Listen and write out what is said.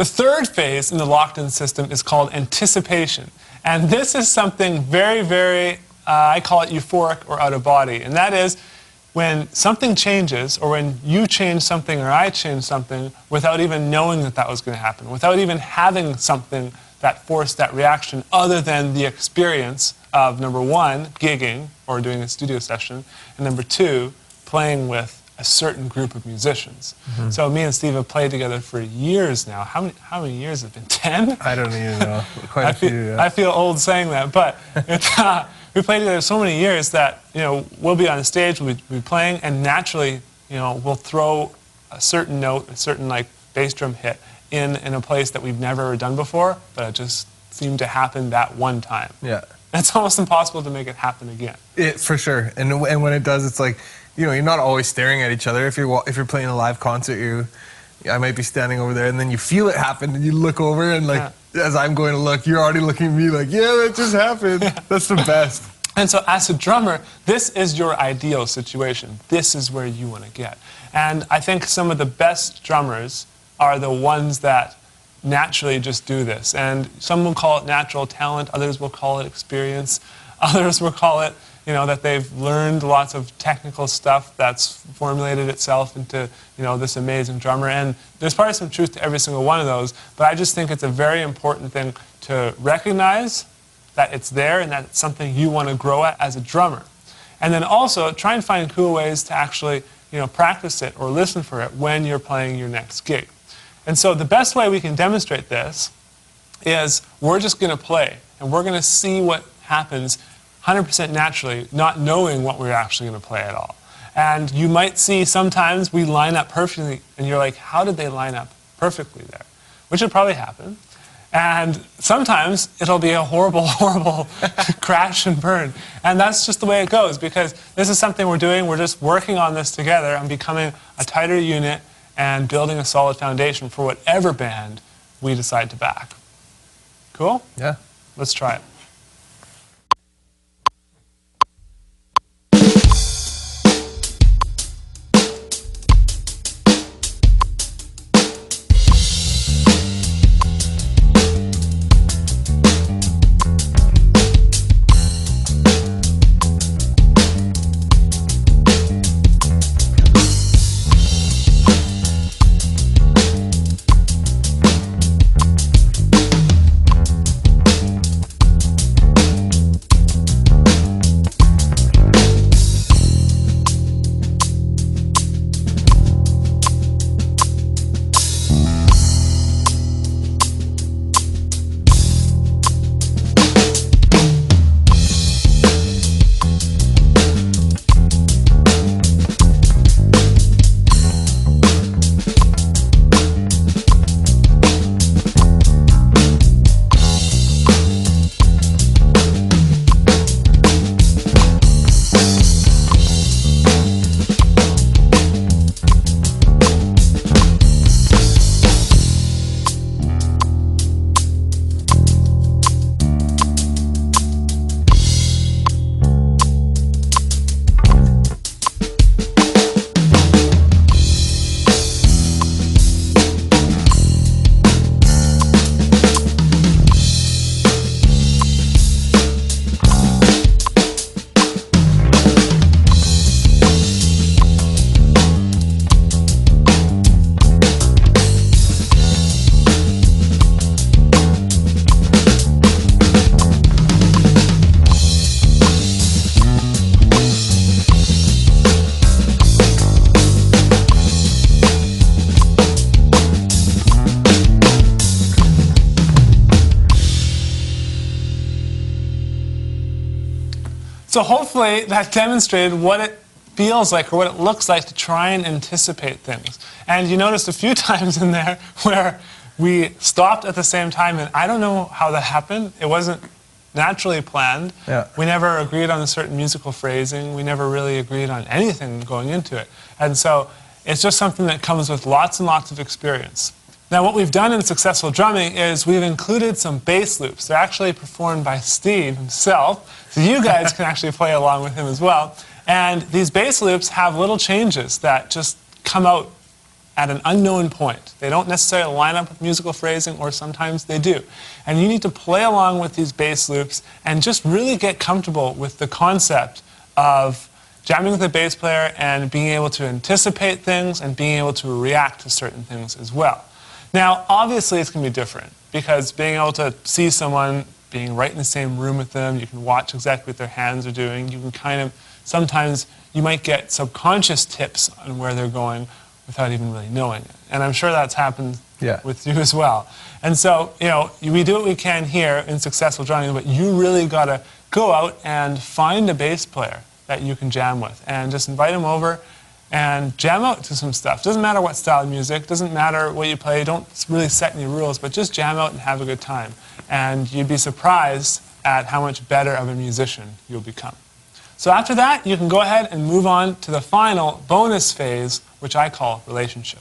The third phase in the locked-in system is called anticipation. And this is something very, very, I call it euphoric or out of body. And that is when something changes, or when you change something or I change something without even knowing that that was going to happen, without even having something that forced that reaction other than the experience of, number one, gigging or doing a studio session, and number two, playing with a certain group of musicians. So me and Steve have played together for years now. How many years have it been? 10? I don't even know. Quite a few, yeah. I feel old saying that, but we played together so many years that, you know, we'll be on stage, we'll be playing, and naturally, you know, we'll throw a certain note, a certain like bass drum hit in a place that we've never done before, but it just seemed to happen that one time. Yeah. It's almost impossible to make it happen again. For sure. And when it does, it's like, you know, you're not always staring at each other. If you're playing a live concert, I might be standing over there, and then you feel it happen, and you look over, and like, as I'm going to look, you're already looking at me like, yeah, that just happened. That's the best. And so as a drummer, this is your ideal situation. This is where you want to get. And I think some of the best drummers are the ones that naturally just do this. And some will call it natural talent, others will call it experience, others will call it, you know, that they've learned lots of technical stuff that's formulated itself into, you know, this amazing drummer. And there's probably some truth to every single one of those, but I just think it's a very important thing to recognize that it's there and that it's something you want to grow at as a drummer. And then also try and find cool ways to actually, you know, practice it or listen for it when you're playing your next gig. And so the best way we can demonstrate this is we're just going to play, and we're going to see what happens 100% naturally, not knowing what we're actually going to play at all. And you might see sometimes we line up perfectly, and you're like, how did they line up perfectly there? Which will probably happen. And sometimes it'll be a horrible, horrible crash and burn. And that's just the way it goes, because this is something we're doing. We're just working on this together and becoming a tighter unit and building a solid foundation for whatever band we decide to back. Cool? Yeah. Let's try it. So hopefully that demonstrated what it feels like or what it looks like to try and anticipate things. And you noticed a few times in there where we stopped at the same time, and I don't know how that happened. It wasn't naturally planned. Yeah. We never agreed on a certain musical phrasing. We never really agreed on anything going into it. And so it's just something that comes with lots and lots of experience. Now, what we've done in Successful Drumming is we've included some bass loops. They're actually performed by Steve himself, so you guys can actually play along with him as well. And these bass loops have little changes that just come out at an unknown point. They don't necessarily line up with musical phrasing, or sometimes they do. And you need to play along with these bass loops and just really get comfortable with the concept of jamming with a bass player and being able to anticipate things and being able to react to certain things as well. Now, obviously, it's going to be different because being able to see someone being right in the same room with them, you can watch exactly what their hands are doing. You can kind of, sometimes you might get subconscious tips on where they're going without even really knowing it. And I'm sure that's happened with you as well. And so, you know, we do what we can here in successful drumming, but you really got to go out and find a bass player that you can jam with and just invite them over and jam out to some stuff. Doesn't matter what style of music, doesn't matter what you play, don't really set any rules, but just jam out and have a good time. And you'd be surprised at how much better of a musician you'll become. So after that, you can go ahead and move on to the final bonus phase, which I call relationship.